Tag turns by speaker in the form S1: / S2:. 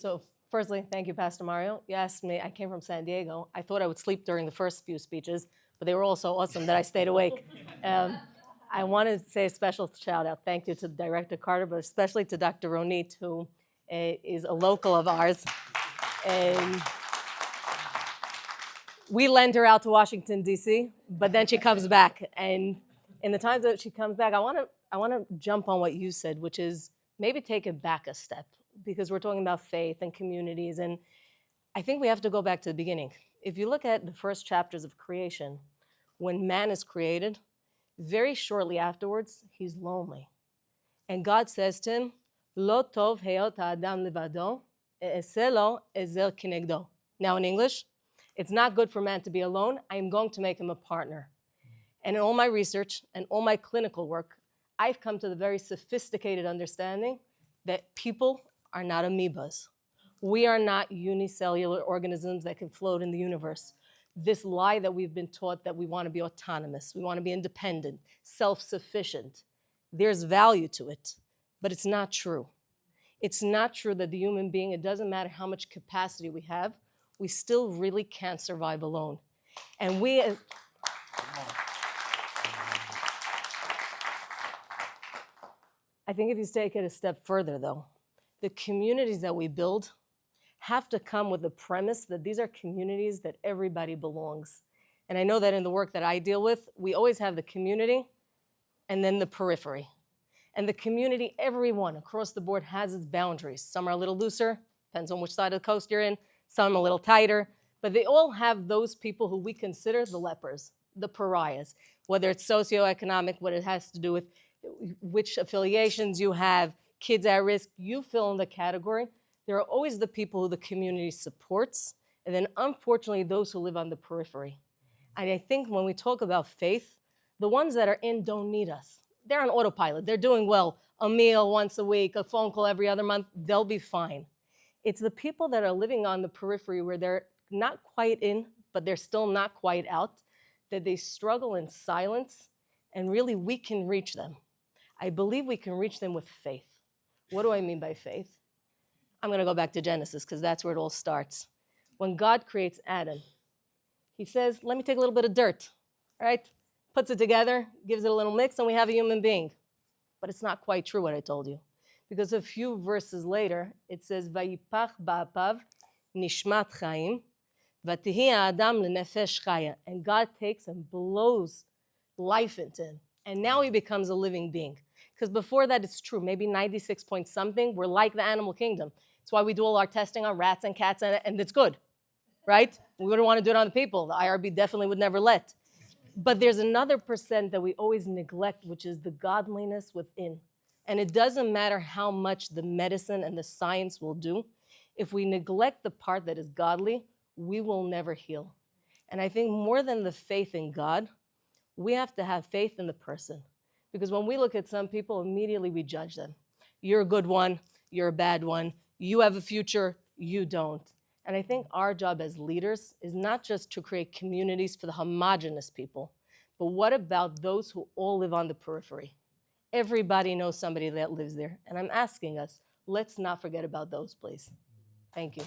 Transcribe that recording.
S1: So firstly, thank you, Pastor Mario. You asked me, I came from San Diego. I thought I would sleep during the first few speeches, but they were all so awesome that I stayed awake. I want to say a special shout out. Thank you to Director Carter, but especially to Dr. Ronit, who is a local of ours. And we lend her out to Washington, D.C., but then she comes back. And in the times that she comes back, I want to jump on what you said, which is maybe take it back a step, because we're talking about faith and communities. And I think we have to go back to the beginning. If you look at the first chapters of creation, when man is created, very shortly afterwards, he's lonely. And God says to him, Lo tov heyot ha'adam levado, e'eseh lo ezer kinegdo. Now in English, it's not good for man to be alone. I am going to make him a partner. And in all my research and all my clinical work, I've come to the very sophisticated understanding that people are not amoebas. We are not unicellular organisms that can float in the universe. This lie that we've been taught that we want to be autonomous, we want to be independent, self-sufficient, there's value to it, but it's not true. It's not true that the human being, it doesn't matter how much capacity we have, we still really can't survive alone. And I think if you take it a step further though, the communities that we build have to come with the premise that these are communities that everybody belongs. And I know that in the work that I deal with, we always have the community and then the periphery. And the community, everyone across the board has its boundaries. Some are a little looser, depends on which side of the coast you're in, some a little tighter, but they all have those people who we consider the lepers, the pariahs, whether it's socioeconomic, what it has to do with which affiliations you have, kids at risk, you fill in the category. There are always the people who the community supports, and then unfortunately those who live on the periphery. And I think when we talk about faith, the ones that are in don't need us. They're on autopilot, they're doing well. A meal once a week, a phone call every other month, they'll be fine. It's the people that are living on the periphery where they're not quite in, but they're still not quite out, that they struggle in silence, and really we can reach them. I believe we can reach them with faith. What do I mean by faith? I'm going to go back to Genesis because that's where it all starts. When God creates Adam, he says, let me take a little bit of dirt, right? Puts it together, gives it a little mix, and we have a human being. But it's not quite true what I told you. Because a few verses later, it says, Vayipach ba'apav nishmat chaim, vatihi ha'adam lenefesh chaya. And God takes and blows life into him. And now he becomes a living being. Because before that, it's true, maybe 96 point something, we're like the animal kingdom. That's why we do all our testing on rats and cats, and it's good, right? We wouldn't want to do it on the people. The IRB definitely would never let. But there's another percent that we always neglect, which is the godliness within. And it doesn't matter how much the medicine and the science will do. If we neglect the part that is godly, we will never heal. And I think more than the faith in God, we have to have faith in the person. Because when we look at some people, immediately we judge them. You're a good one, you're a bad one, you have a future, you don't. And I think our job as leaders is not just to create communities for the homogenous people, but what about those who all live on the periphery? Everybody knows somebody that lives there. And I'm asking us, let's not forget about those, please. Thank you.